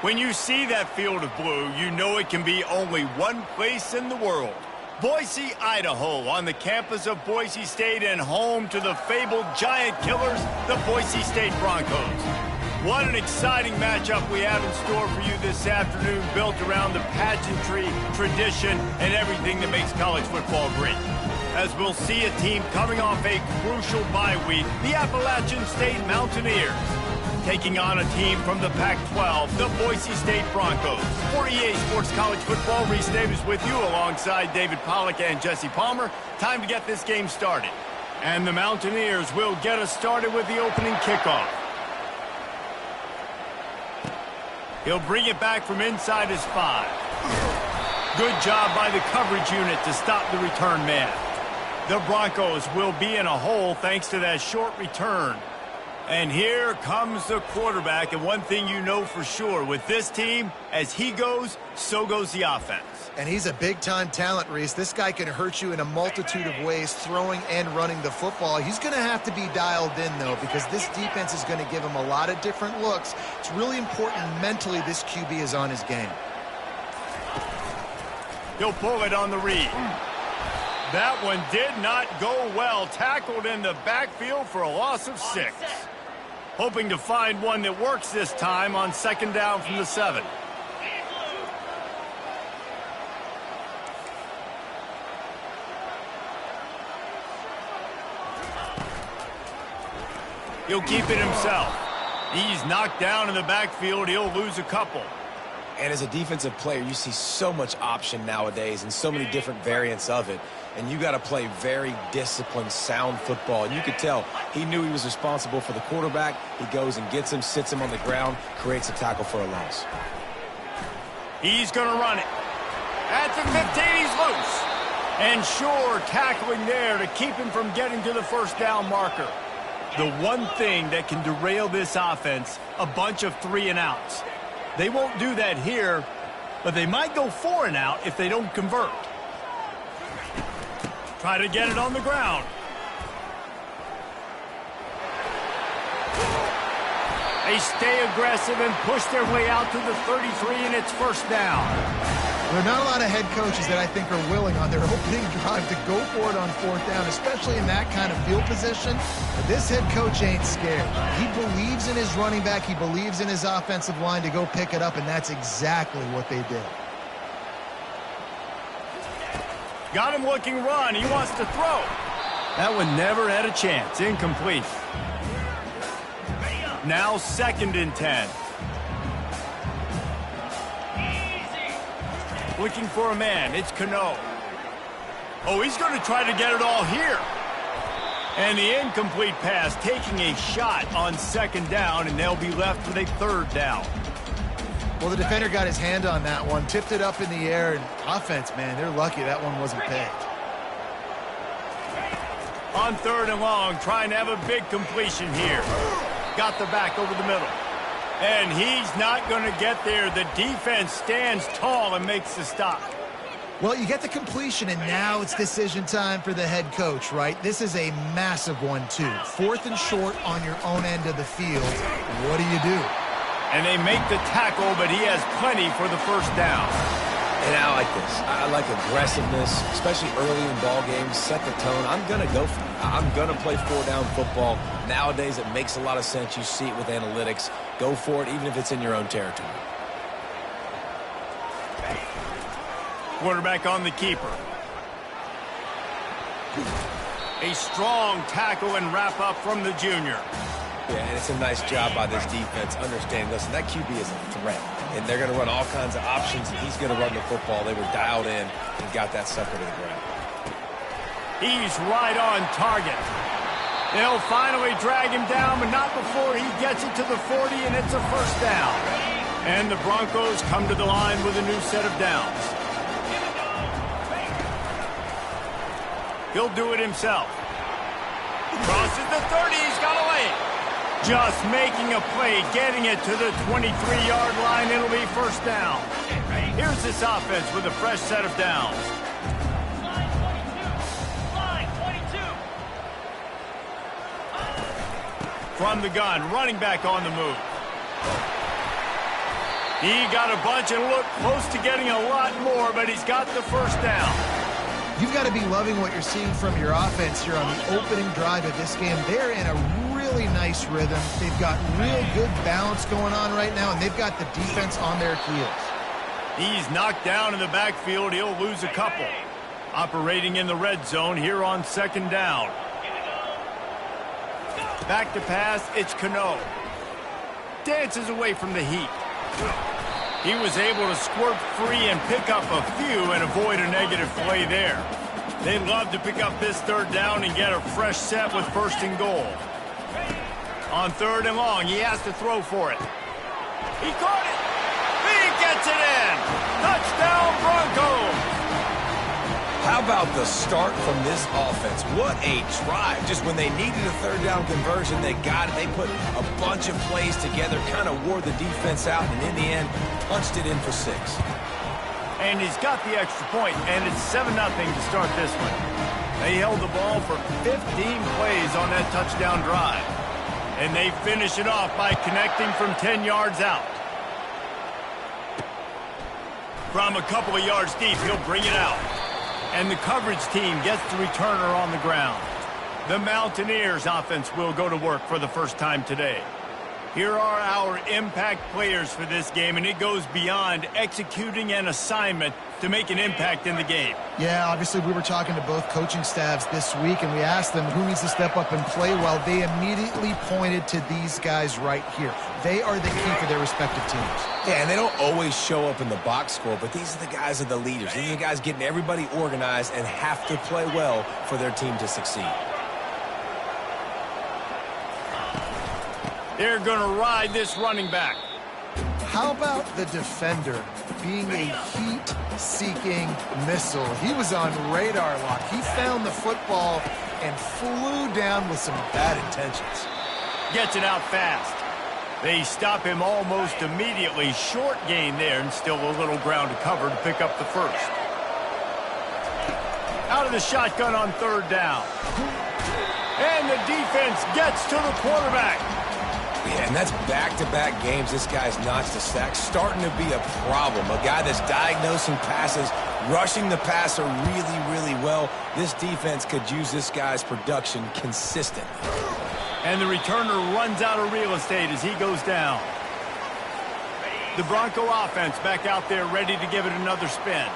When you see that field of blue, you know it can be only one place in the world. Boise, Idaho, on the campus of Boise State and home to the fabled giant killers, the Boise State Broncos. What an exciting matchup we have in store for you this afternoon, built around the pageantry, tradition, and everything that makes college football great. As we'll see a team coming off a crucial bye week, the Appalachian State Mountaineers, taking on a team from the PAC12, the Boise State Broncos. 48 Sports College Football, Reese Davis with you alongside David Pollack and Jesse Palmer. Time to get this game started. And the Mountaineers will get us started with the opening kickoff. He'll bring it back from inside his 5. Good job by the coverage unit to stop the return man. The Broncos will be in a hole thanks to that short return. And here comes the quarterback, and one thing you know for sure, with this team, as he goes, so goes the offense. And he's a big-time talent, Reese. This guy can hurt you in a multitude of ways, throwing and running the football. He's going to have to be dialed in, though, because this defense is going to give him a lot of different looks. It's really important mentally this QB is on his game. He'll pull it on the read. That one did not go well. Tackled in the backfield for a loss of 6. Hoping to find one that works this time on second down from the 7. He'll keep it himself. He's knocked down in the backfield. He'll lose a couple. And as a defensive player, you see so much option nowadays and so many different variants of it. And you got to play very disciplined, sound football. And you could tell he knew he was responsible for the quarterback. He goes and gets him, sits him on the ground, creates a tackle for a loss. He's going to run it. At the 15, he's loose. And sure, tackling there to keep him from getting to the first down marker. The one thing that can derail this offense, a bunch of 3-and-outs. They won't do that here, but they might go 4-and-out if they don't convert. Try to get it on the ground. They stay aggressive and push their way out to the 33, and it's first down. There are not a lot of head coaches that I think are willing on their opening drive to go for it on 4th down, especially in that kind of field position. But this head coach ain't scared. He believes in his running back. He believes in his offensive line to go pick it up, and that's exactly what they did. Got him looking run. He wants to throw. That one never had a chance. Incomplete. Now 2nd and 10. Looking for a man. It's Cano. Oh, he's going to try to get it all here. And the incomplete pass taking a shot on 2nd down, and they'll be left with a 3rd down. Well, the defender got his hand on that one, tipped it up in the air, and offense, man, they're lucky that one wasn't picked. On 3rd and long, trying to have a big completion here. Got the back over the middle. And he's not going to get there. The defense stands tall and makes the stop. Well, you get the completion, and now it's decision time for the head coach, right? This is a massive one, too. 4th and short on your own end of the field. What do you do? And they make the tackle, but he has plenty for the first down. And I like this. I like aggressiveness, especially early in ball games. Set the tone. I'm going to go for it. I'm going to play 4-down football. Nowadays, it makes a lot of sense. You see it with analytics. Go for it, even if it's in your own territory. Quarterback on the keeper. A strong tackle and wrap up from the junior. Yeah, and it's a nice job by this defense. Understand, listen, that QB is a threat. And they're going to run all kinds of options, and he's going to run the football. They were dialed in and got that sucker to the ground. He's right on target. They'll finally drag him down, but not before he gets it to the 40, and it's a first down. And the Broncos come to the line with a new set of downs. He'll do it himself. Crosses the 30, he's got a lane. Just making a play, getting it to the 23-yard line. It'll be first down. Here's this offense with a fresh set of downs. From the gun, running back on the move. He got a bunch and looked close to getting a lot more, but he's got the first down. You've got to be loving what you're seeing from your offense here on the opening drive of this game. They're in a really nice rhythm. They've got real good balance going on right now, and they've got the defense on their heels. He's knocked down in the backfield. He'll lose a couple. Operating in the red zone here on second down. Back to pass, it's Cano. Dances away from the heat. He was able to squirt free and pick up a few and avoid a negative play there. They'd love to pick up this third down and get a fresh set with first and goal. On third and long, he has to throw for it. He caught it. He gets it in. Touchdown, Broncos. How about the start from this offense? What a drive. Just when they needed a third down conversion, they got it. They put a bunch of plays together, kind of wore the defense out, and in the end, punched it in for 6. And he's got the extra point, and it's 7-0 to start this one. They held the ball for 15 plays on that touchdown drive. And they finish it off by connecting from 10 yards out. From a couple of yards deep, he'll bring it out. And the coverage team gets the returner on the ground. The Mountaineers offense will go to work for the first time today. Here are our impact players for this game, and it goes beyond executing an assignment to make an impact in the game. Yeah, obviously we were talking to both coaching staffs this week, and we asked them who needs to step up and play well. They immediately pointed to these guys right here. They are the key for their respective teams. Yeah, and they don't always show up in the box score, but these are the guys that are the leaders. These are the guys getting everybody organized and have to play well for their team to succeed. They're going to ride this running back. How about the defender being a heat-seeking missile? He was on radar lock. He found the football and flew down with some bad intentions. Gets it out fast. They stop him almost immediately. Short gain there, and still a little ground to cover to pick up the first. Out of the shotgun on third down. And the defense gets to the quarterback. Yeah, and that's back-to-back games this guy's notched a sack. Starting to be a problem. A guy that's diagnosing passes, rushing the passer really, really well. This defense could use this guy's production consistently. And the returner runs out of real estate as he goes down. The Bronco offense back out there ready to give it another spin.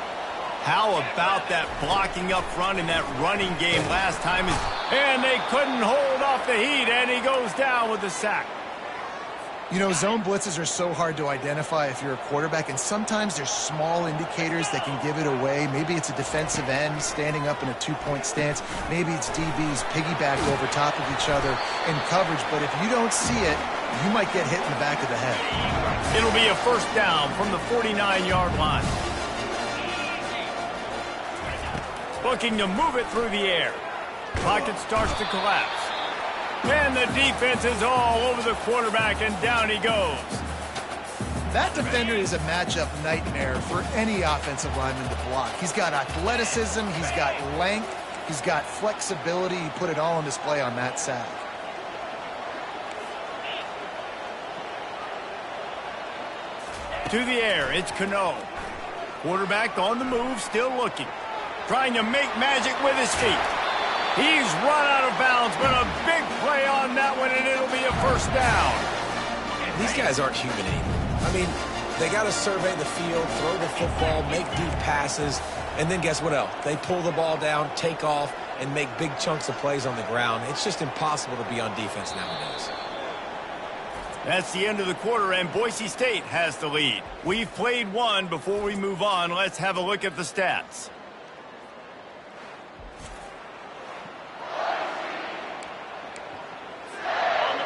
How about that blocking up front in that running game last time? And they couldn't hold off the heat, and he goes down with the sack. You know, zone blitzes are so hard to identify if you're a quarterback, and sometimes there's small indicators that can give it away. Maybe it's a defensive end standing up in a two-point stance. Maybe it's DBs piggyback over top of each other in coverage. But if you don't see it, you might get hit in the back of the head. It'll be a first down from the 49-yard line. Looking to move it through the air. Pocket starts to collapse. And the defense is all over the quarterback, and down he goes. That defender is a matchup nightmare for any offensive lineman to block. He's got athleticism, he's got length, he's got flexibility. He put it all on display on that sack. To the air, it's Cano. Quarterback on the move, still looking. Trying to make magic with his feet. He's run out of bounds, but a big play on that one, and it'll be a first down. These guys aren't human anymore. I mean, they got to survey the field, throw the football, make deep passes, and then guess what else? They pull the ball down, take off, and make big chunks of plays on the ground. It's just impossible to be on defense nowadays. That's the end of the quarter, and Boise State has the lead. We've played one. Before we move on, let's have a look at the stats.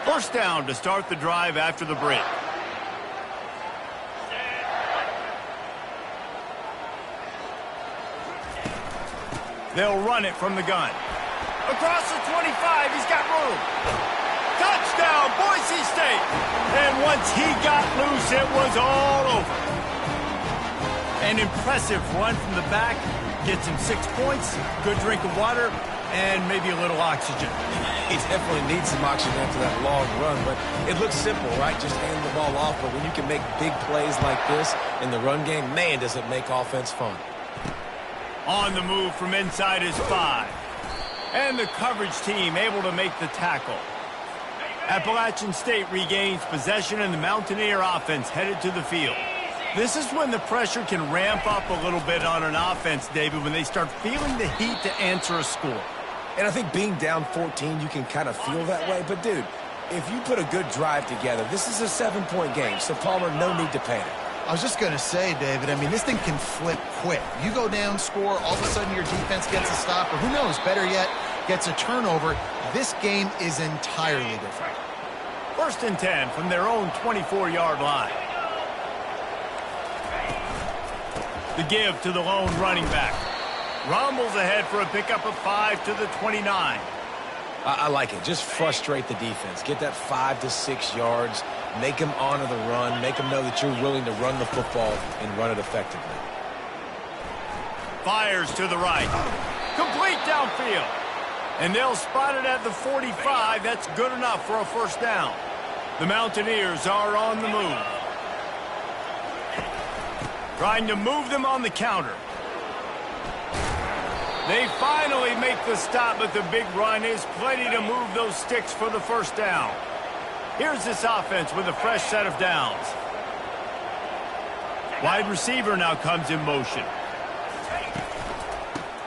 First down to start the drive after the break. They'll run it from the gun. Across the 25, he's got room. Touchdown, Boise State. And once he got loose, it was all over. An impressive run from the back. Gets him 6 points. Good drink of water. and maybe a little oxygen. He definitely needs some oxygen after that long run, but it looks simple, right? Just hand the ball off, but when you can make big plays like this in the run game, man, does it make offense fun. On the move from inside his 5. And the coverage team able to make the tackle. Appalachian State regains possession, and the Mountaineer offense headed to the field. This is when the pressure can ramp up a little bit on an offense, David, when they start feeling the heat to answer a score. And I think being down 14, you can kind of feel that way. But, dude, if you put a good drive together, this is a 7-point game. So, Palmer, no need to panic. I was just going to say, David, I mean, this thing can flip quick. You go down, score, all of a sudden your defense gets a stop, or who knows, better yet, gets a turnover. This game is entirely different. 1st and 10 from their own 24-yard line. The give to the lone running back. Rumbles ahead for a pickup of 5 to the 29. I like it. Just frustrate the defense. Get that 5 to 6 yards. Make them honor the run. Make them know that you're willing to run the football and run it effectively. Fires to the right. Complete downfield. And they'll spot it at the 45. That's good enough for a 1st down. The Mountaineers are on the move. Trying to move them on the counter. They finally make the stop, but the big run is plenty to move those sticks for the 1st down. Here's this offense with a fresh set of downs. Wide receiver now comes in motion.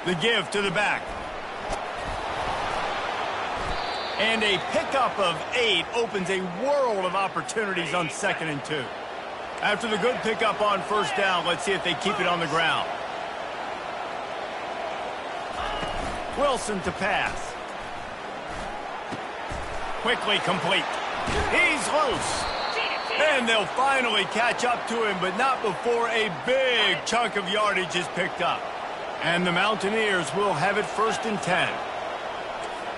The give to the back. And a pickup of 8 opens a world of opportunities on 2nd and 2. After the good pickup on 1st down, let's see if they keep it on the ground. Wilson to pass. Quickly complete. He's loose. And they'll finally catch up to him, but not before a big chunk of yardage is picked up. And the Mountaineers will have it 1st and 10.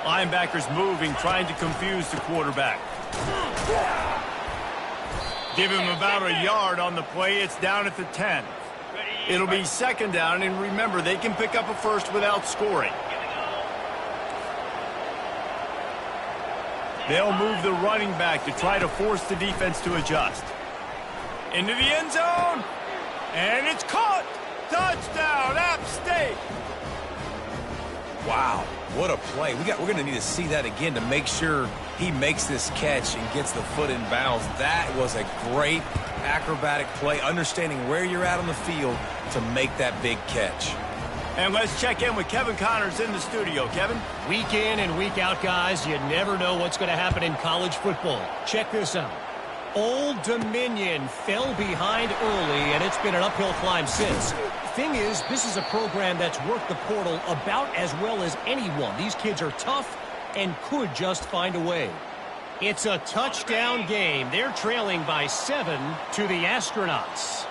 Linebackers moving, trying to confuse the quarterback. Give him about a yard on the play. It's down at the 10. It'll be 2nd down, and remember, they can pick up a 1st without scoring. They'll move the running back to try to force the defense to adjust. Into the end zone. And it's caught. Touchdown, App State. Wow, what a play. We're going to need to see that again to make sure he makes this catch and gets the foot in bounds. That was a great acrobatic play, understanding where you're at on the field to make that big catch. And let's check in with Kevin Connors in the studio. Kevin? Week in and week out, guys, you never know what's going to happen in college football. Check this out. Old Dominion fell behind early, and it's been an uphill climb since. Thing is, this is a program that's worked the portal about as well as anyone. These kids are tough and could just find a way. It's a touchdown game. They're trailing by 7 to the Astronauts.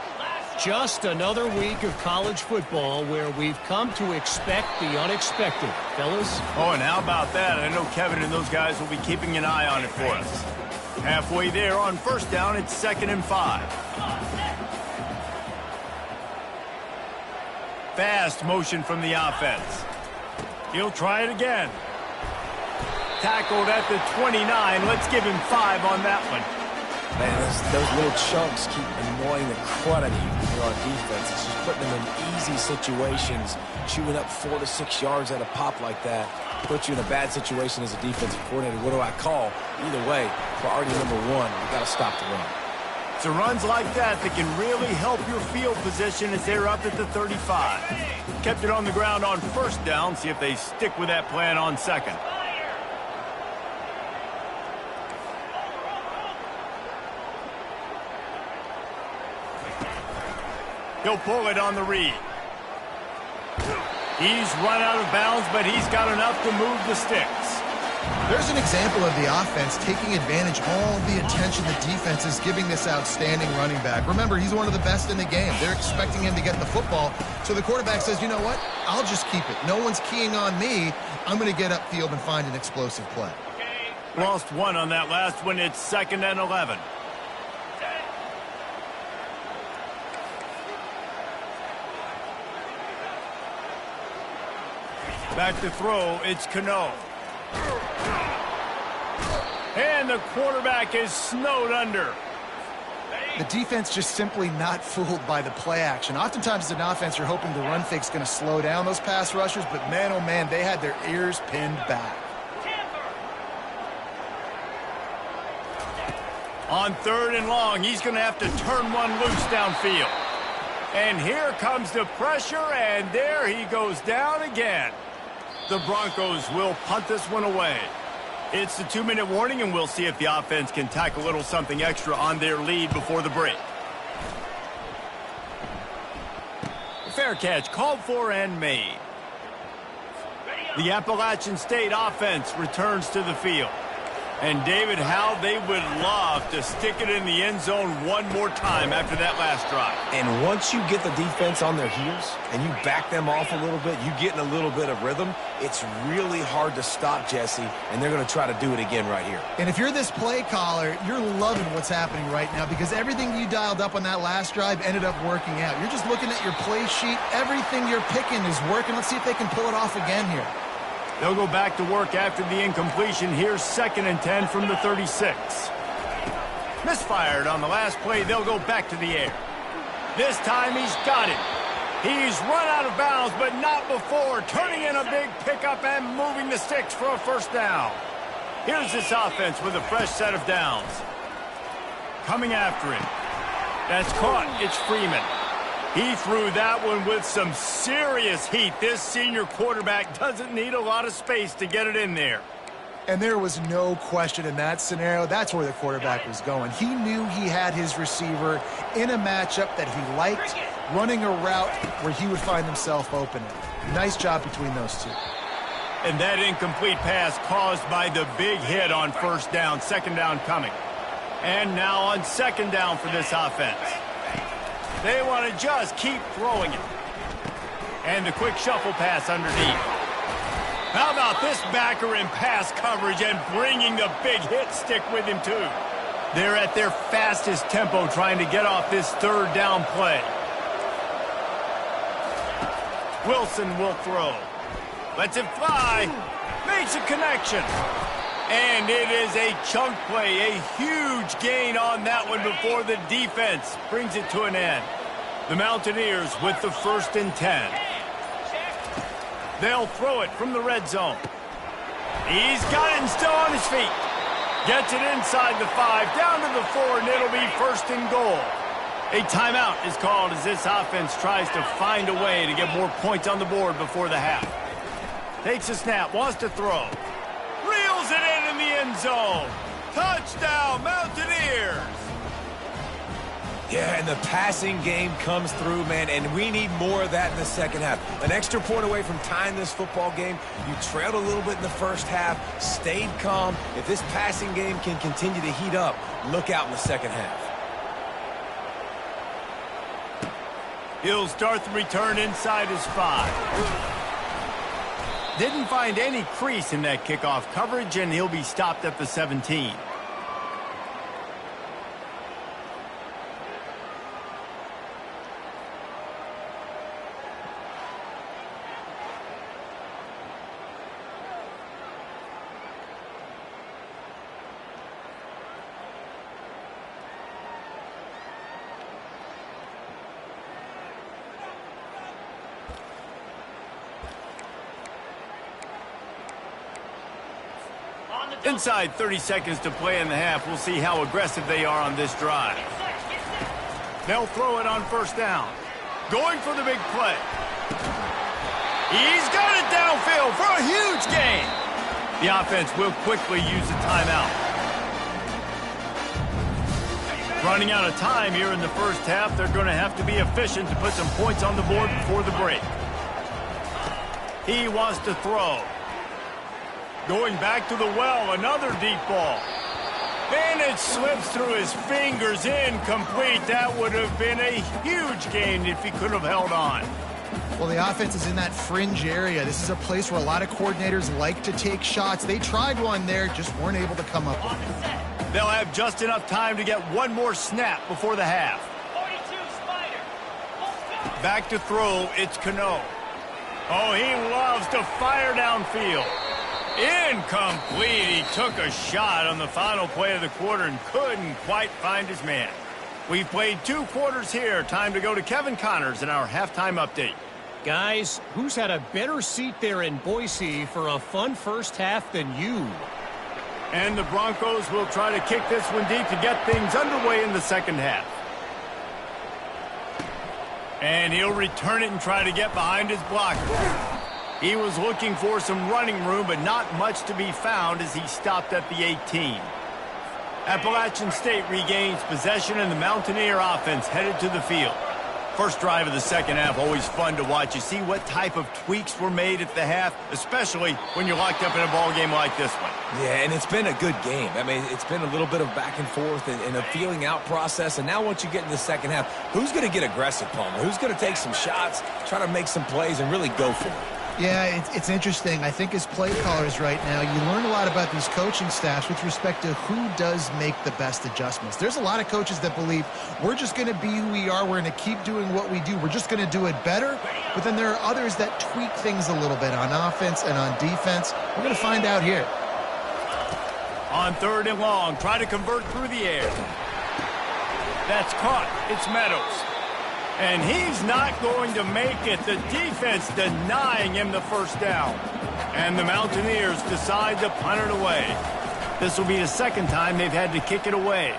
Just another week of college football where we've come to expect the unexpected. Fellas? Oh, and how about that? I know Kevin and those guys will be keeping an eye on it for us. Halfway there on 1st down, it's 2nd and 5. Fast motion from the offense. He'll try it again. Tackled at the 29. Let's give him 5 on that one. Man, those little chunks keep annoying the crud out of you when you're on defense. It's just putting them in easy situations, chewing up 4 to 6 yards at a pop like that. Puts you in a bad situation as a defensive coordinator. What do I call? Either way, priority number 1, we got to stop the run. It's runs like that that can really help your field position as they're up at the 35. Kept it on the ground on 1st down. See if they stick with that plan on 2nd. He'll pull it on the read. He's run out of bounds, but he's got enough to move the sticks. There's an example of the offense taking advantage of all the attention the defense is giving this outstanding running back. Remember, he's one of the best in the game. They're expecting him to get the football. So the quarterback says, you know what? I'll just keep it. No one's keying on me. I'm going to get upfield and find an explosive play. Lost 1 on that last one. It's 2nd and 11. Back to throw, it's Cano. And the quarterback is snowed under. The defense just simply not fooled by the play action. Oftentimes as an offense, you're hoping the run fake's going to slow down those pass rushers, but man, oh man, they had their ears pinned back. On 3rd and long, he's going to have to turn one loose downfield. And here comes the pressure, and there he goes down again. The Broncos will punt this one away. It's the 2-minute warning, and we'll see if the offense can tack a little something extra on their lead before the break. Fair catch called for and made. The Appalachian State offense returns to the field. And, David, how they would love to stick it in the end zone one more time after that last drive. And once you get the defense on their heels and you back them off a little bit, you get in a little bit of rhythm, it's really hard to stop, Jesse, and they're going to try to do it again right here. And if you're this play caller, you're loving what's happening right now because everything you dialed up on that last drive ended up working out. You're just looking at your play sheet. Everything you're picking is working. Let's see if they can pull it off again here. They'll go back to work after the incompletion. Here's 2nd and 10 from the 36. Misfired on the last play. They'll go back to the air. This time he's got it. He's run out of bounds, but not before. Turning in a big pickup and moving the sticks for a 1st down. Here's this offense with a fresh set of downs. Coming after him. That's caught. It's Freeman. He threw that one with some serious heat. This senior quarterback doesn't need a lot of space to get it in there. And there was no question in that scenario. That's where the quarterback was going. He knew he had his receiver in a matchup that he liked, running a route where he would find himself open. Nice job between those two. And that incomplete pass caused by the big hit on 1st down, 2nd down coming. And now on 2nd down for this offense. They want to just keep throwing it. And the quick shuffle pass underneath. How about this backer in pass coverage and bringing the big hit stick with him too. They're at their fastest tempo trying to get off this 3rd down play. Wilson will throw. Lets it fly. Makes a connection. And it is a chunk play, a huge gain on that one before the defense brings it to an end. The Mountaineers with the 1st and 10. They'll throw it from the red zone. He's got it and still on his feet. Gets it inside the 5, down to the 4, and it'll be 1st and goal. A timeout is called as this offense tries to find a way to get more points on the board before the half. Takes a snap, wants to throw. Reels it in the end zone. Touchdown, Mountaineers. Yeah, and the passing game comes through, man, and we need more of that in the 2nd half. An extra point away from tying this football game. You trailed a little bit in the 1st half, stayed calm. If this passing game can continue to heat up, look out in the 2nd half. He'll start the return inside his 5. Didn't find any crease in that kickoff coverage, and he'll be stopped at the 17. Inside 30 seconds to play in the half. We'll see how aggressive they are on this drive. They'll throw it on 1st down. Going for the big play. He's got it downfield for a huge gain. The offense will quickly use a timeout. Running out of time here in the 1st half. They're going to have to be efficient to put some points on the board before the break. He wants to throw. Going back to the well, another deep ball. And it slips through his fingers, incomplete. That would have been a huge gain if he could have held on. Well, the offense is in that fringe area. This is a place where a lot of coordinators like to take shots. They tried one there, just weren't able to come up with it. They'll have just enough time to get one more snap before the half. Back to throw, it's Cano. Oh, he loves to fire downfield. Incomplete. He took a shot on the final play of the quarter and couldn't quite find his man. We've played 2 quarters here. Time to go to Kevin Connors in our halftime update. Guys, who's had a better seat there in Boise for a fun first half than you? And the Broncos will try to kick this one deep to get things underway in the second half. And he'll return it and try to get behind his blocker. He was looking for some running room, but not much to be found as he stopped at the 18. Appalachian State regains possession, and the Mountaineer offense headed to the field. First drive of the second half, always fun to watch. You see what type of tweaks were made at the half, especially when you're locked up in a ball game like this one. Yeah, and it's been a good game. I mean, it's been a little bit of back and forth and a feeling out process. And now once you get in the second half, who's going to get aggressive, Palmer? Who's going to take some shots, try to make some plays, and really go for it? Yeah, it's interesting. I think as play callers right now, you learn a lot about these coaching staffs with respect to who does make the best adjustments. There's a lot of coaches that believe we're just going to be who we are. We're going to keep doing what we do. We're just going to do it better. But then there are others that tweak things a little bit on offense and on defense. We're going to find out here. On 3rd and long, try to convert through the air. That's caught. It's Meadows. And he's not going to make it. The defense denying him the first down. And the Mountaineers decide to punt it away. This will be the second time they've had to kick it away.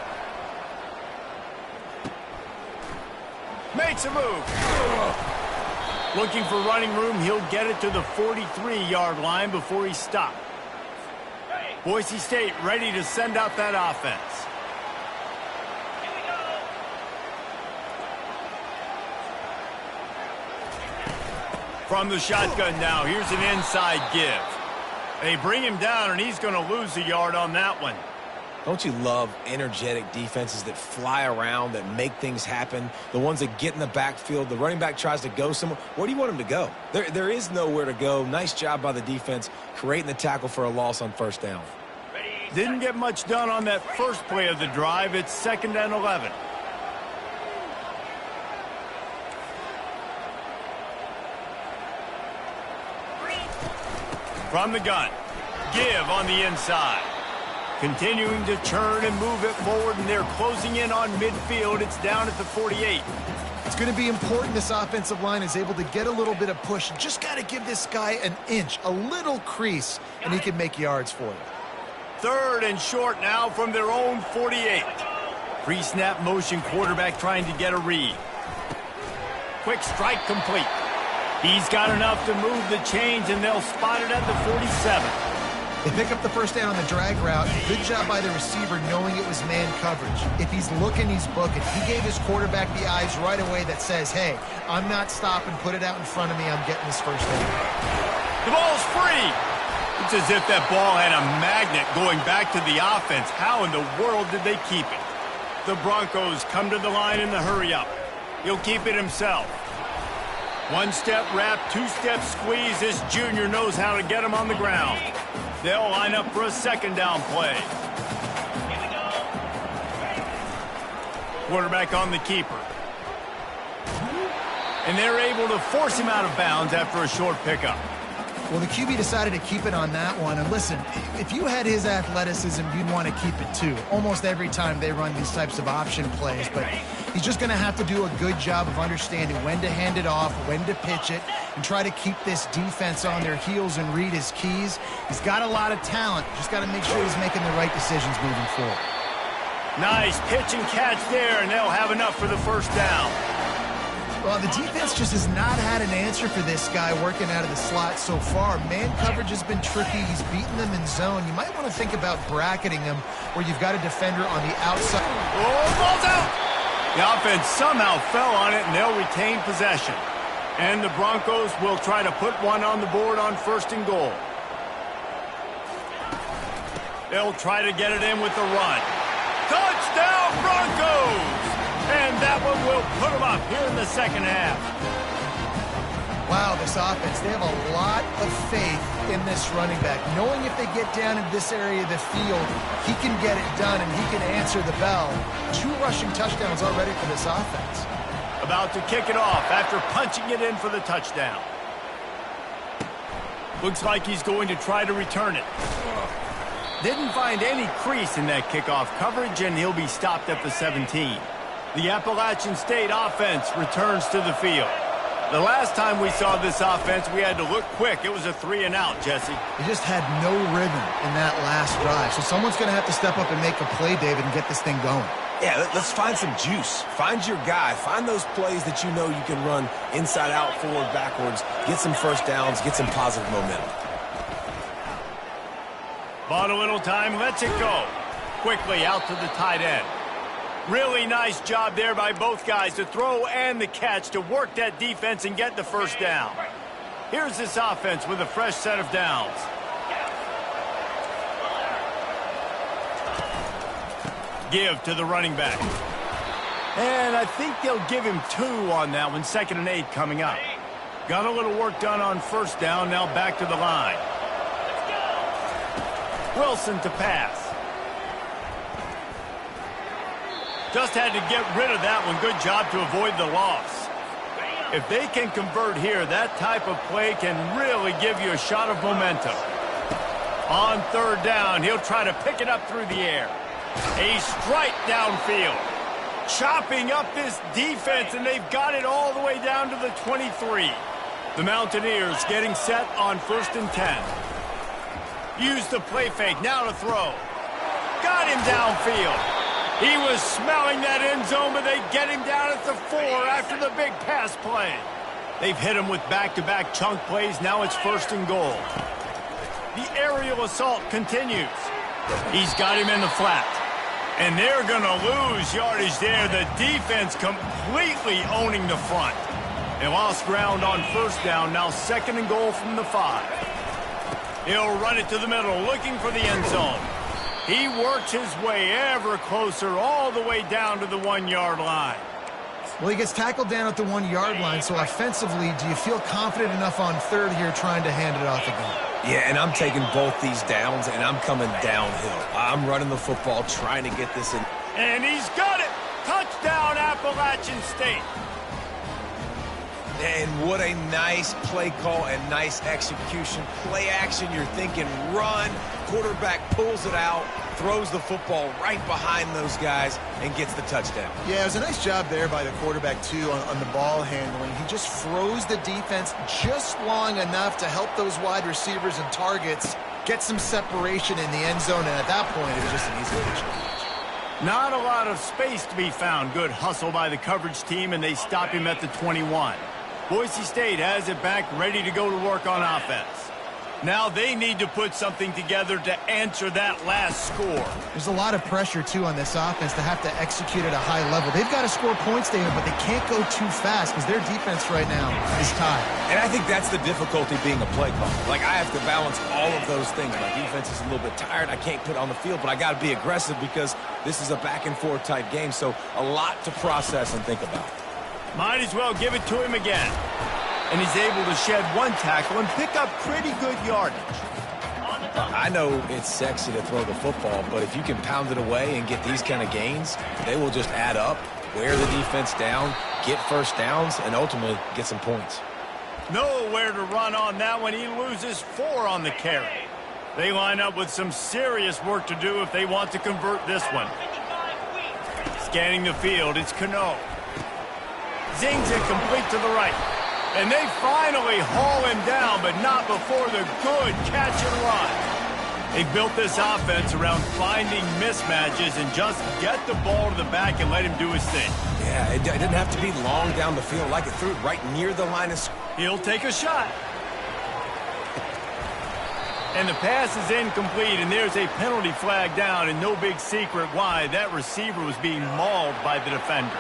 Makes a move. Looking for running room. He'll get it to the 43-yard line before he's stopped. Boise State ready to send out that offense. From the shotgun now, here's an inside give. They bring him down, and he's going to lose a yard on that one. Don't you love energetic defenses that fly around, that make things happen, the ones that get in the backfield? The running back tries to go somewhere. Where do you want him to go? There is nowhere to go. Nice job by the defense creating the tackle for a loss on first down. Didn't get much done on that first play of the drive. It's 2nd and 11. From the gun, give on the inside. Continuing to turn and move it forward, and they're closing in on midfield. It's down at the 48. It's going to be important this offensive line is able to get a little bit of push. Just got to give this guy an inch, a little crease, and he can make yards for you. 3rd and short now from their own 48. Pre-snap motion, quarterback trying to get a read. Quick strike complete. He's got enough to move the chains, and they'll spot it at the 47. They pick up the first down on the drag route. Good job by the receiver knowing it was man coverage. If he's looking, he's booking. He gave his quarterback the eyes right away that says, hey, I'm not stopping. Put it out in front of me. I'm getting this first down. The ball's free. It's as if that ball had a magnet going back to the offense. How in the world did they keep it? The Broncos come to the line in the hurry-up. He'll keep it himself. 1-step wrap, 2-step squeeze. This junior knows how to get him on the ground. They'll line up for a second down play. Quarterback on the keeper. And they're able to force him out of bounds after a short pickup. Well, the QB decided to keep it on that one. And listen, if you had his athleticism, you'd want to keep it too. Almost every time they run these types of option plays. But he's just going to have to do a good job of understanding when to hand it off, when to pitch it, and try to keep this defense on their heels and read his keys. He's got a lot of talent. Just got to make sure he's making the right decisions moving forward. Nice pitch and catch there, and they'll have enough for the first down. Well, the defense just has not had an answer for this guy working out of the slot so far. Man coverage has been tricky. He's beaten them in zone. You might want to think about bracketing him where you've got a defender on the outside. Oh, ball's out! The offense somehow fell on it, and they'll retain possession. And the Broncos will try to put one on the board on 1st and goal. They'll try to get it in with the run. Touchdown, Broncos! And that one will put them up here in the second half. Wow, this offense, they have a lot of faith in this running back. Knowing if they get down in this area of the field, he can get it done and he can answer the bell. 2 rushing touchdowns already for this offense. About to kick it off after punching it in for the touchdown. Looks like he's going to try to return it. Didn't find any crease in that kickoff coverage, and he'll be stopped at the 17. The Appalachian State offense returns to the field. The last time we saw this offense, we had to look quick. It was a 3-and-out, Jesse. He just had no rhythm in that last drive. So someone's going to have to step up and make a play, David, and get this thing going. Yeah, let's find some juice. Find your guy. Find those plays that you know you can run inside out, forward, backwards. Get some first downs. Get some positive momentum. Bought a little time. Lets it go. Quickly out to the tight end. Really nice job there by both guys, the throw and the catch, to work that defense and get the first down. Here's this offense with a fresh set of downs. Give to the running back. And I think they'll give him 2 on that one. 2nd and 8 coming up. Got a little work done on first down. Now back to the line. Wilson to pass. Just had to get rid of that one. Good job to avoid the loss. If they can convert here, that type of play can really give you a shot of momentum. On 3rd down, he'll try to pick it up through the air. A strike downfield. Chopping up this defense, and they've got it all the way down to the 23. The Mountaineers getting set on 1st and 10. Use the play fake, now to throw. Got him downfield. He was smelling that end zone, but they get him down at the 4 after the big pass play. They've hit him with back-to-back chunk plays. Now it's 1st and goal. The aerial assault continues. He's got him in the flat. And they're going to lose yardage there. The defense completely owning the front. They lost ground on 1st down. Now 2nd and goal from the 5. He'll run it to the middle, looking for the end zone. He works his way ever closer all the way down to the 1-yard line. Well, he gets tackled down at the 1-yard line, so offensively, do you feel confident enough on 3rd here trying to hand it off again? Yeah, and I'm taking both these downs, and I'm coming downhill. I'm running the football, trying to get this in. And he's got it! Touchdown, Appalachian State! And what a nice play call and nice execution. Play action, you're thinking run. Quarterback pulls it out, throws the football right behind those guys, and gets the touchdown. Yeah, it was a nice job there by the quarterback, too, on the ball handling. He just froze the defense just long enough to help those wide receivers and targets get some separation in the end zone, and at that point, it was just an easy catch. Not a lot of space to be found. Good hustle by the coverage team, and they stop him at the 21. Boise State has it back, ready to go to work on offense. Now they need to put something together to answer that last score. There's a lot of pressure, too, on this offense to have to execute at a high level. They've got to score points, David, but they can't go too fast because their defense right now is tied. And I think that's the difficulty being a play caller. Like, I have to balance all of those things. My defense is a little bit tired. I can't put it on the field, but I got to be aggressive because this is a back-and-forth type game, so a lot to process and think about. Might as well give it to him again. And he's able to shed 1 tackle and pick up pretty good yardage. I know it's sexy to throw the football, but if you can pound it away and get these kind of gains, they will just add up, wear the defense down, get first downs, and ultimately get some points. Nowhere to run on that one. He loses 4 on the carry. They line up with some serious work to do if they want to convert this one. Scanning the field, it's Cano. Zings it complete to the right. And they finally haul him down, but not before the good catch and run. They built this offense around finding mismatches and just get the ball to the back and let him do his thing. Yeah, it didn't have to be long down the field. Like it threw it right near the line of scrimmage. He'll take a shot. And the pass is incomplete, and there's a penalty flag down, and no big secret why. That receiver was being mauled by the defender.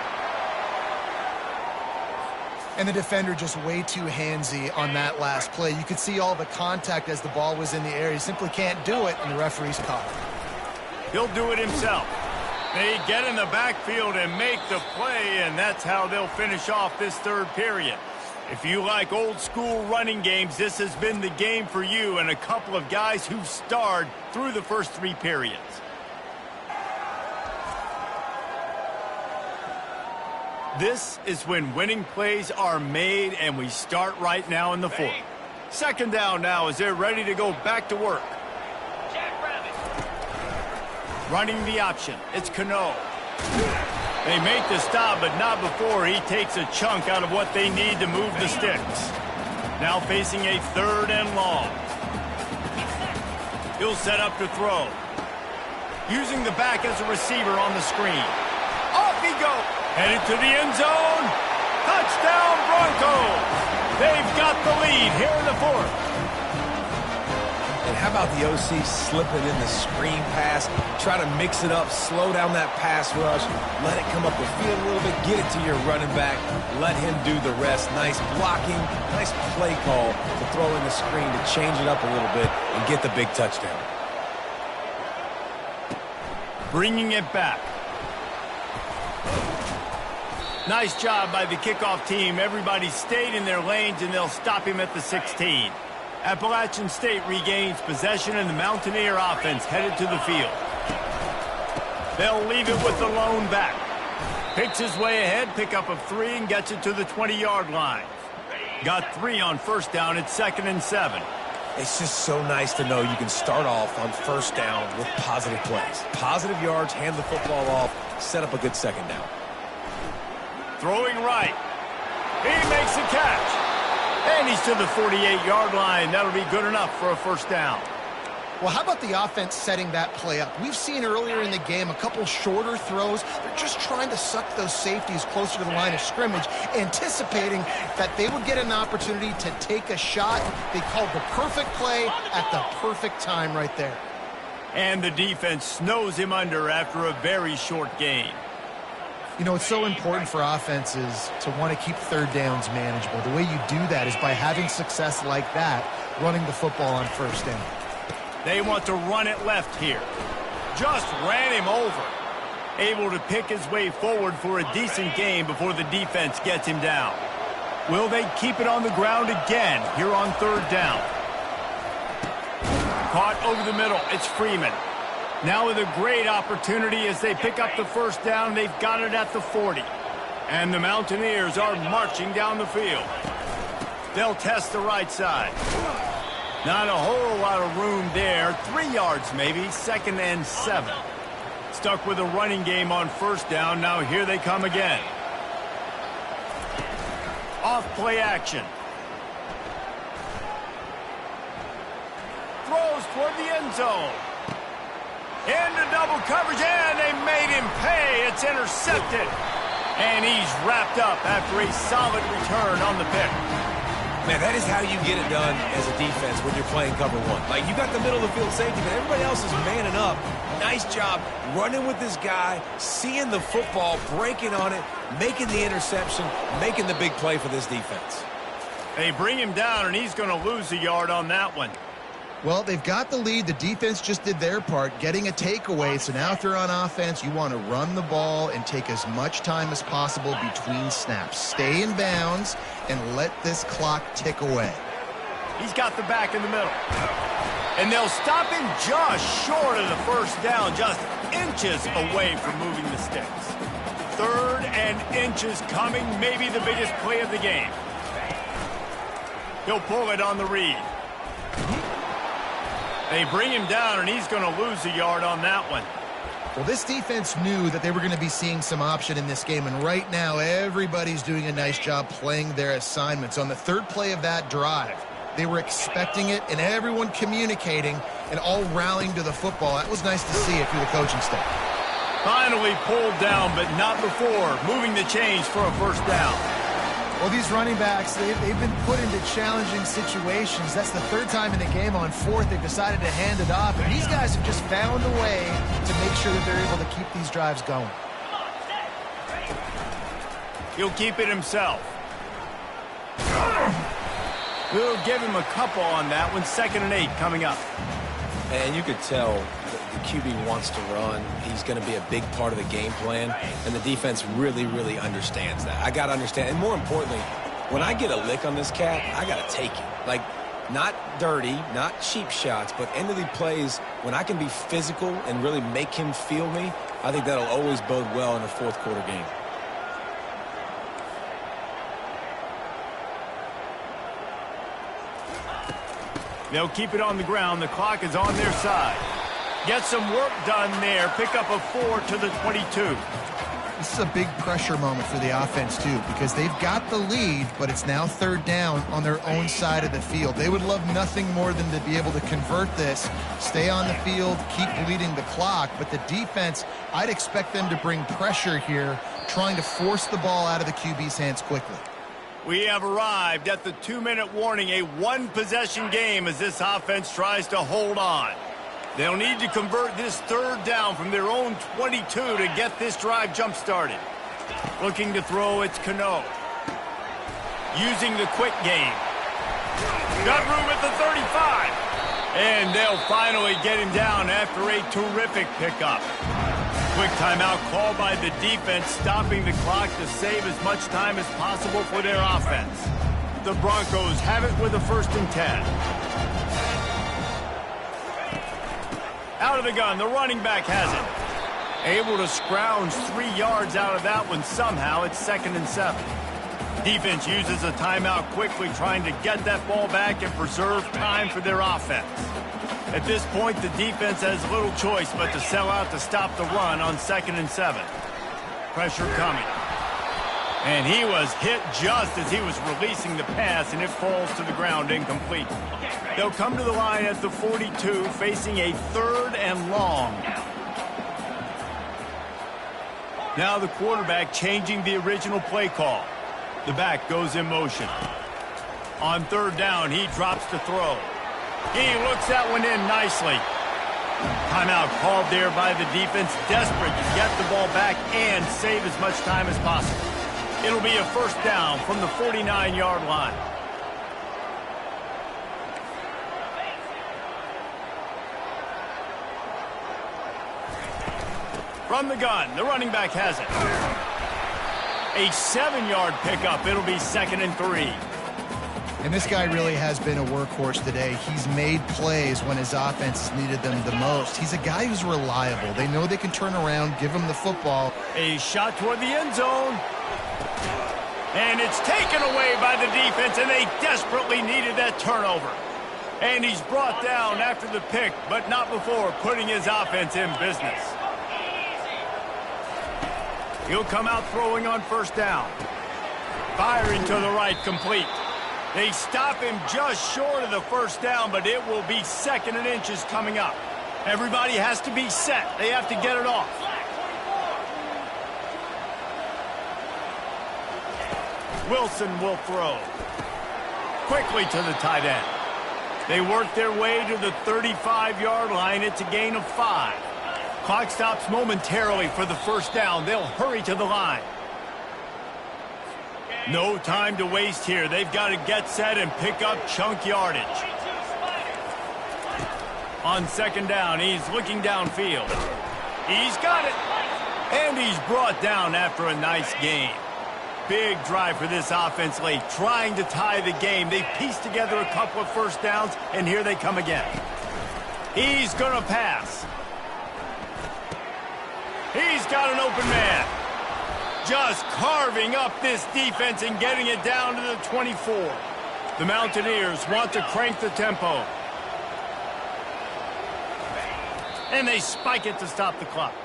And the defender just way too handsy on that last play. You could see all the contact as the ball was in the air. He simply can't do it, and the referee's caught. He'll do it himself. They get in the backfield and make the play, and that's how they'll finish off this 3rd period. If you like old-school running games, this has been the game for you and a couple of guys who've starred through the first 3 periods. This is when winning plays are made, and we start right now in the 4th. Second down now as they're ready to go back to work. Running the option. It's Cano. They make the stop, but not before he takes a chunk out of what they need to move the sticks. Now facing a 3rd and long. He'll set up to throw. Using the back as a receiver on the screen. Off he goes. Headed to the end zone. Touchdown Broncos. They've got the lead here in the 4th. And how about the OC slipping in the screen pass? Try to mix it up, slow down that pass rush, let it come up the field a little bit, get it to your running back, let him do the rest. Nice blocking, nice play call to throw in the screen to change it up a little bit and get the big touchdown. Bringing it back. Nice job by the kickoff team. Everybody stayed in their lanes, and they'll stop him at the 16. Appalachian State regains possession, and the Mountaineer offense headed to the field. They'll leave it with the lone back. Picks his way ahead, pickup of 3, and gets it to the 20-yard line. Got 3 on first down. It's 2nd and 7. It's just so nice to know you can start off on first down with positive plays. Positive yards, hand the football off, set up a good second down. Throwing right. He makes a catch. And he's to the 48-yard line. That'll be good enough for a first down. Well, how about the offense setting that play up? We've seen earlier in the game a couple shorter throws. They're just trying to suck those safeties closer to the line of scrimmage, anticipating that they would get an opportunity to take a shot. They called the perfect play at the perfect time right there. And the defense snows him under after a very short gain. You know, it's so important for offenses to want to keep 3rd downs manageable. The way you do that is by having success like that, running the football on first down. They want to run it left here. Just ran him over. Able to pick his way forward for a decent gain before the defense gets him down. Will they keep it on the ground again here on 3rd down? Caught over the middle. It's Freeman. Now with a great opportunity as they pick up the first down. They've got it at the 40. And the Mountaineers are marching down the field. They'll test the right side. Not a whole lot of room there. 3 yards maybe. 2nd and 7. Stuck with a running game on first down. Now here they come again. Off play action. Throws toward the end zone. Into double coverage, and they made him pay. It's intercepted. And he's wrapped up after a solid return on the pick. Man, that is how you get it done as a defense when you're playing cover 1. Like, you got the middle of the field safety, but everybody else is manning up. Nice job running with this guy, seeing the football, breaking on it, making the interception, making the big play for this defense. They bring him down, and he's going to lose a yard on that one. Well, they've got the lead. The defense just did their part, getting a takeaway. So now if they're on offense, you want to run the ball and take as much time as possible between snaps. Stay in bounds and let this clock tick away. He's got the back in the middle. And they'll stop him just short of the first down, just inches away from moving the sticks. 3rd and inches coming, maybe the biggest play of the game. He'll pull it on the read. They bring him down, and he's going to lose a yard on that one. Well, this defense knew that they were going to be seeing some option in this game, and right now everybody's doing a nice job playing their assignments. On the 3rd play of that drive, they were expecting it, and everyone communicating and all rallying to the football. That was nice to see if you're the coaching staff. Finally pulled down, but not before moving the chains for a first down. Well, these running backs, they've been put into challenging situations. That's the 3rd time in the game. On 4th, they've decided to hand it off. And these guys have just found a way to make sure that they're able to keep these drives going. He'll keep it himself. We'll give him a couple on that one. 2nd and 8 coming up. And you could tell the QB wants to run. He's going to be a big part of the game plan, and the defense really, really understands that. I got to understand, and more importantly, when I get a lick on this cat, I got to take it. Like, not dirty, not cheap shots, but end of the plays, when I can be physical and really make him feel me, I think that'll always bode well in a 4th quarter game. They'll keep it on the ground. The clock is on their side. Get some work done there. Pick up a 4 to the 22. This is a big pressure moment for the offense, too, because they've got the lead, but it's now third down on their own side of the field. They would love nothing more than to be able to convert this, stay on the field, keep bleeding the clock. But the defense, I'd expect them to bring pressure here, trying to force the ball out of the QB's hands quickly. We have arrived at the 2-minute warning, a one-possession game as this offense tries to hold on. They'll need to convert this third down from their own 22 to get this drive jump-started. Looking to throw, it's Cano. Using the quick game. Got room at the 35. And they'll finally get him down after a terrific pickup. Quick timeout called by the defense, stopping the clock to save as much time as possible for their offense. The Broncos have it with a 1st and 10. Out of the gun, the running back has it. Able to scrounge 3 yards out of that one somehow. It's 2nd and 7. Defense uses a timeout quickly, trying to get that ball back and preserve time for their offense. At this point, the defense has little choice but to sell out to stop the run on 2nd and 7. Pressure coming. And he was hit just as he was releasing the pass, and it falls to the ground incomplete. They'll come to the line at the 42, facing a 3rd and long. Now the quarterback changing the original play call. The back goes in motion. On 3rd down, he drops to throw. He looks that one in nicely. Timeout called there by the defense, desperate to get the ball back and save as much time as possible. It'll be a 1st down from the 49-yard line. From the gun, the running back has it. A 7-yard pickup. It'll be 2nd and 3. And this guy really has been a workhorse today. He's made plays when his offense has needed them the most. He's a guy who's reliable. They know they can turn around, give him the football. A shot toward the end zone. And it's taken away by the defense, and they desperately needed that turnover. And he's brought down after the pick, but not before putting his offense in business. He'll come out throwing on 1st down. Firing to the right, complete. They stop him just short of the 1st down, but it will be 2nd and inches coming up. Everybody has to be set. They have to get it off. Wilson will throw. Quickly to the tight end. They work their way to the 35-yard line. It's a gain of 5. Clock stops momentarily for the 1st down. They'll hurry to the line. No time to waste here. They've got to get set and pick up chunk yardage. On 2nd down, he's looking downfield. He's got it. And he's brought down after a nice gain. Big drive for this offense late, trying to tie the game. They pieced together a couple of 1st downs, and here they come again. He's going to pass. He's got an open man. Just carving up this defense and getting it down to the 24. The Mountaineers want to crank the tempo. And they spike it to stop the clock.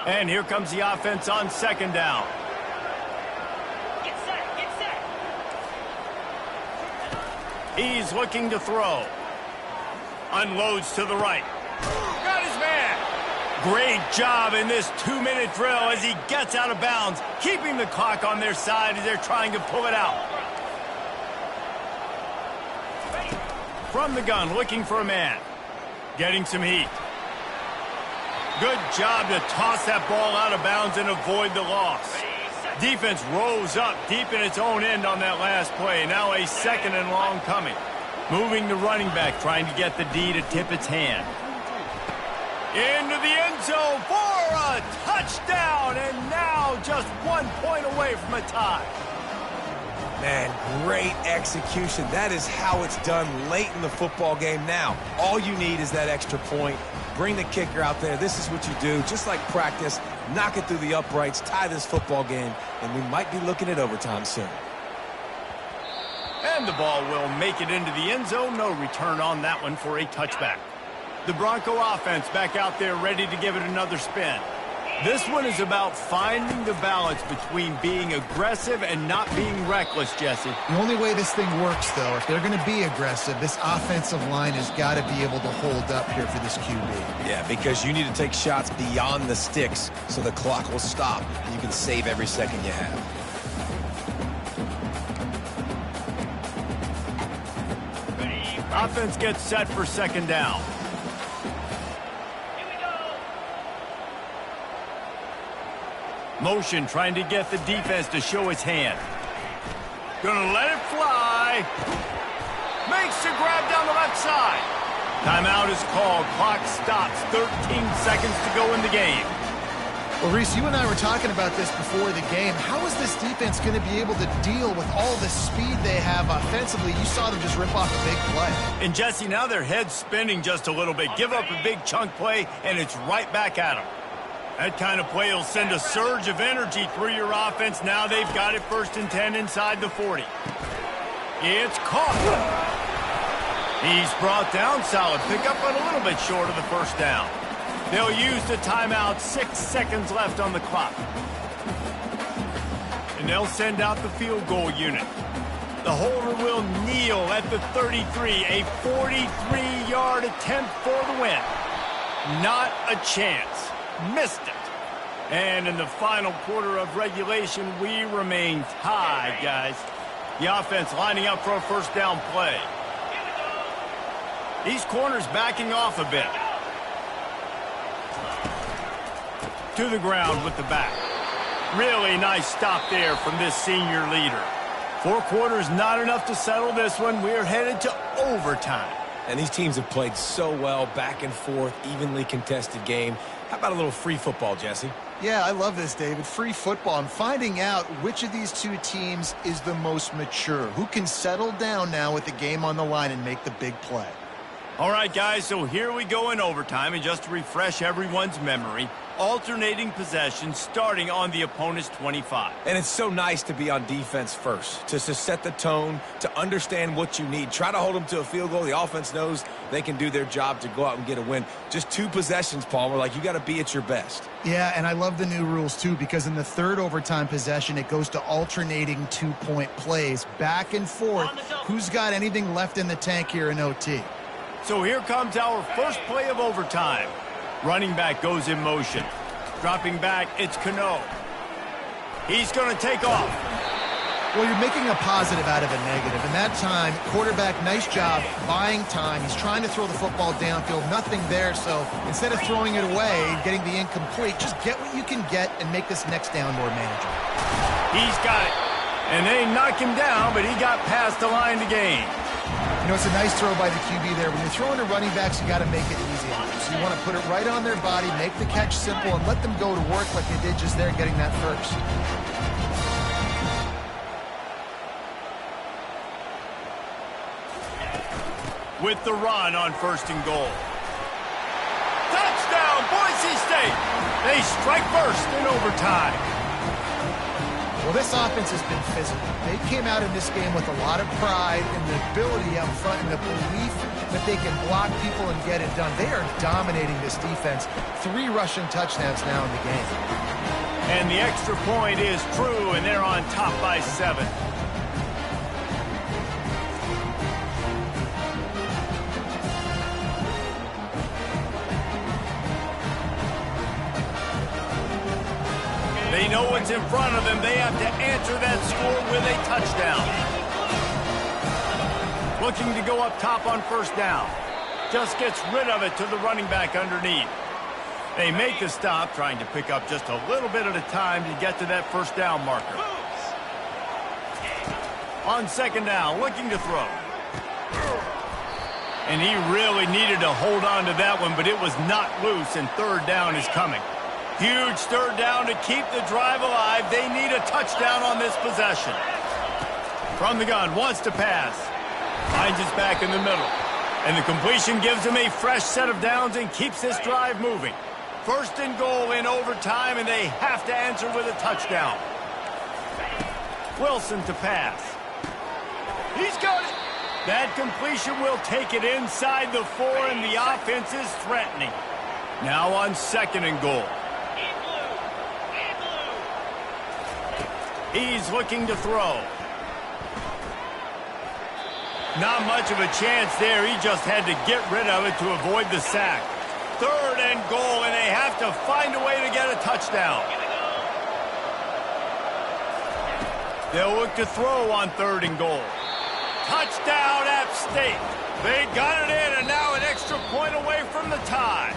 And here comes the offense on 2nd down. Get set, get set. He's looking to throw. Unloads to the right. Got his man. Great job in this 2-minute drill as he gets out of bounds, keeping the clock on their side as they're trying to pull it out. From the gun, looking for a man. Getting some heat. Good job to toss that ball out of bounds and avoid the loss. Defense rose up deep in its own end on that last play. Now a 2nd and long coming. Moving the running back, trying to get the D to tip its hand. Into the end zone for a touchdown, and now just 1 point away from a tie. Man, great execution. That is how it's done late in the football game now. All you need is that extra point. Bring the kicker out there. This is what you do. Just like practice, knock it through the uprights, tie this football game, and we might be looking at overtime soon. And the ball will make it into the end zone. No return on that one for a touchback. The Bronco offense back out there ready to give it another spin. This one is about finding the balance between being aggressive and not being reckless, Jesse. The only way this thing works, though, if they're going to be aggressive, this offensive line has got to be able to hold up here for this QB. Yeah, because you need to take shots beyond the sticks so the clock will stop and you can save every second you have. Offense gets set for second down. Motion trying to get the defense to show its hand. Gonna let it fly. Makes the grab down the left side. Timeout is called. Clock stops. 13 seconds to go in the game. Well, Reese, you and I were talking about this before the game. How is this defense going to be able to deal with all the speed they have offensively? You saw them just rip off a big play. And, Jesse, now their head's spinning just a little bit. Give up a big chunk play, and it's right back at them. That kind of play will send a surge of energy through your offense. Now they've got it 1st and 10 inside the 40. It's caught. He's brought down. Solid pickup, but a little bit short of the first down. They'll use the timeout. 6 seconds left on the clock. And they'll send out the field goal unit. The holder will kneel at the 33. A 43-yard attempt for the win. Not a chance. Missed it. And in the final quarter of regulation, we remain tied, guys. The offense lining up for a first down play. These corners backing off a bit. To the ground with the back. Really nice stop there from this senior leader. 4 quarters, not enough to settle this one. We're headed to overtime. And these teams have played so well, back and forth, evenly contested game. How about a little free football, Jesse? Yeah, I love this, David. Free football. I'm finding out which of these two teams is the most mature. Who can settle down now with the game on the line and make the big play? All right, guys, so here we go in overtime. And just to refresh everyone's memory, alternating possession starting on the opponent's 25. And it's so nice to be on defense first, to set the tone, to understand what you need. Try to hold them to a field goal. The offense knows they can do their job to go out and get a win. Just 2 possessions, Palmer, like you got to be at your best. Yeah, and I love the new rules, too, because in the 3rd overtime possession, it goes to alternating 2-point plays, back and forth. Who's got anything left in the tank here in OT? So here comes our first play of overtime. Running back goes in motion. Dropping back, it's Cano. He's going to take off. Well, you're making a positive out of a negative. And that time, quarterback, nice job, buying time. He's trying to throw the football downfield. Nothing there, so instead of throwing it away and getting the incomplete, just get what you can get and make this next down more manageable. He's got it. And they knock him down, but he got past the line to gain. You know, it's a nice throw by the QB there. When you're throwing to running backs, you got to make it easy on them. So you want to put it right on their body, make the catch simple, and let them go to work like they did just there, getting that first. With the run on 1st and goal. Touchdown, Boise State! They strike first in overtime. Well, this offense has been physical. They came out in this game with a lot of pride and the ability up front and the belief that they can block people and get it done. They are dominating this defense. 3 rushing touchdowns now in the game. And the extra point is true, and they're on top by 7. They know what's in front of them. They have to answer that score with a touchdown. Looking to go up top on 1st down. Just gets rid of it to the running back underneath. They make the stop, trying to pick up just a little bit at a time to get to that 1st down marker. On 2nd down, looking to throw. And he really needed to hold on to that one, but it was not loose, and 3rd down is coming. Huge 3rd down to keep the drive alive. They need a touchdown on this possession. From the gun, wants to pass. Finds his back in the middle. And the completion gives him a fresh set of downs and keeps this drive moving. 1st and goal in overtime, and they have to answer with a touchdown. Wilson to pass. He's got it. That completion will take it inside the 4, and the offense is threatening. Now on 2nd and goal. He's looking to throw. Not much of a chance there. He just had to get rid of it to avoid the sack. 3rd and goal, and they have to find a way to get a touchdown. They'll look to throw on 3rd and goal. Touchdown, App State. They got it in, and now an extra point away from the tie.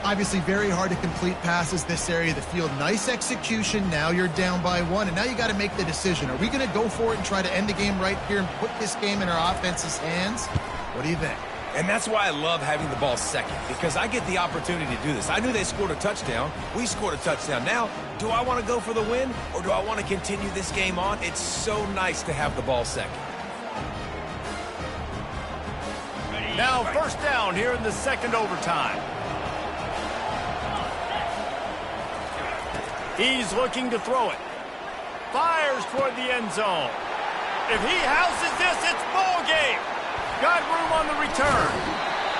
Obviously very hard to complete passes this area of the field. Nice execution. Now you're down by 1, and now you got to make the decision. Are we going to go for it and try to end the game right here and put this game in our offense's hands? What do you think? And that's why I love having the ball second, because I get the opportunity to do this. I knew they scored a touchdown. We scored a touchdown. Now, do I want to go for the win, or do I want to continue this game on? It's so nice to have the ball second. Now 1st down here in the 2nd overtime. He's looking to throw it. Fires toward the end zone. If he houses this, it's ball game. Got room on the return.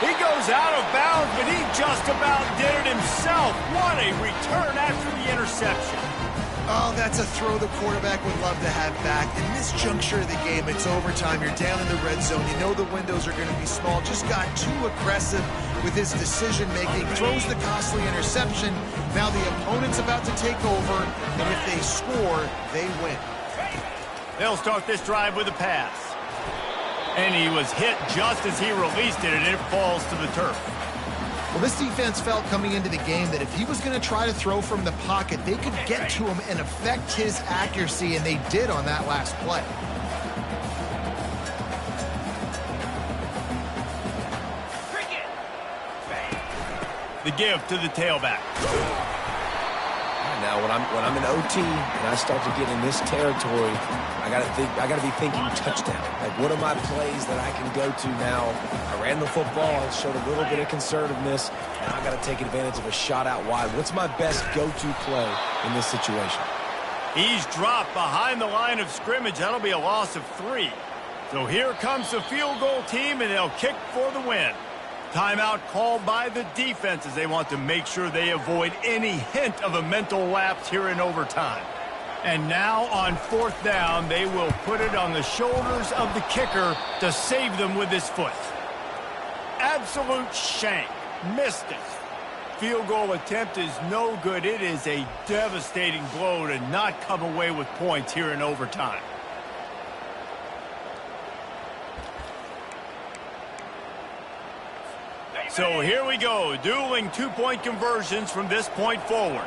He goes out of bounds, but he just about did it himself. What a return after the interception. Oh, that's a throw the quarterback would love to have back. In this juncture of the game, it's overtime. You're down in the red zone. You know the windows are going to be small. Just got too aggressive with his decision-making. Throws the costly interception. Now the opponent's about to take over, and if they score, they win. They'll start this drive with a pass. And he was hit just as he released it, and it falls to the turf. Well, this defense felt coming into the game that if he was going to try to throw from the pocket, they could get to him and affect his accuracy, and they did on that last play. The give to the tailback. Now, when I'm in OT and I start to get in this territory, I got to be thinking touchdown. Like, what are my plays that I can go to now? I ran the football, I showed a little bit of conservativeness, and I got to take advantage of a shot out wide. What's my best go-to play in this situation? He's dropped behind the line of scrimmage. That'll be a loss of 3. So here comes the field goal team, and they'll kick for the win. Timeout called by the defense as they want to make sure they avoid any hint of a mental lapse here in overtime. And now on 4th down, they will put it on the shoulders of the kicker to save them with his foot. Absolute shank. Missed it. Field goal attempt is no good. It is a devastating blow to not come away with points here in overtime. So here we go, dueling 2-point conversions from this point forward.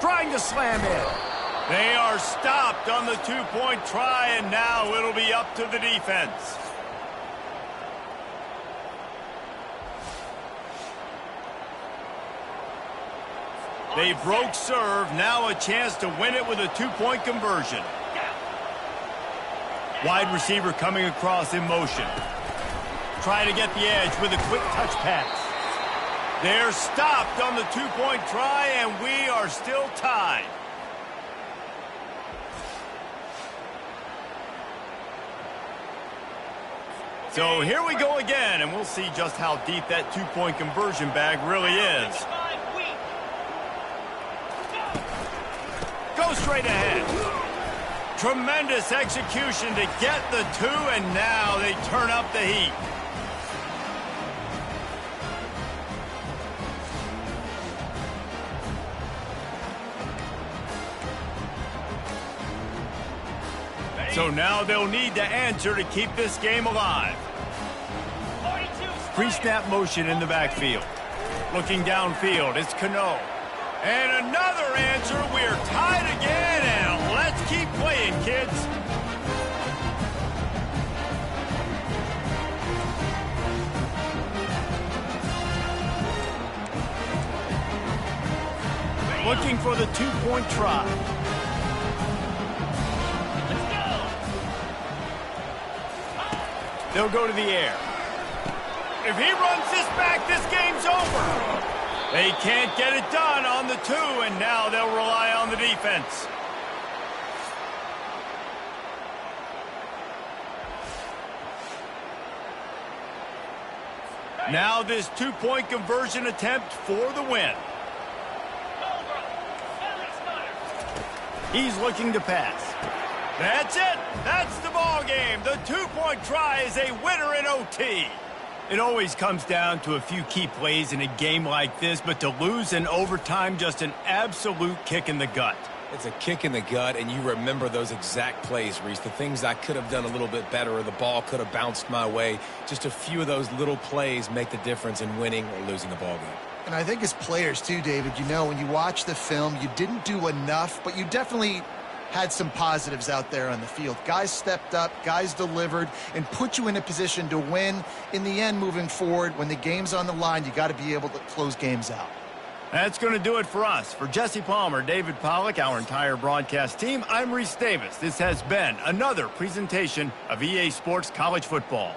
Trying to slam in. They are stopped on the 2-point try, and now it'll be up to the defense. They broke serve, now a chance to win it with a 2-point conversion. Wide receiver coming across in motion. Trying to get the edge with a quick touch pass. They're stopped on the 2-point try, and we are still tied. So here we go again, and we'll see just how deep that 2-point conversion bag really is. Go straight ahead. Tremendous execution to get the 2, and now they turn up the heat. So now they'll need to answer to keep this game alive. Pre-snap motion in the backfield. Looking downfield, it's Cano. And another answer, we're tied again, and let's keep playing, kids. Looking for the 2-point try. They'll go to the air. If he runs this back, this game's over. They can't get it done on the 2, and now they'll rely on the defense. Now this 2-point conversion attempt for the win. He's looking to pass. That's it. That's the ball game. The 2-point try is a winner in OT. It always comes down to a few key plays in a game like this, but to lose in overtime, just an absolute kick in the gut. It's a kick in the gut, and you remember those exact plays, Reese. The things I could have done a little bit better, or the ball could have bounced my way. Just a few of those little plays make the difference in winning or losing a ball game. And I think as players too, David, you know, when you watch the film, you didn't do enough, but you definitely had some positives out there on the field. Guys stepped up, guys delivered, and put you in a position to win. In the end, moving forward, when the game's on the line, you got to be able to close games out. That's going to do it for us. For Jesse Palmer, David Pollack, our entire broadcast team, I'm Reese Davis. This has been another presentation of EA Sports College Football.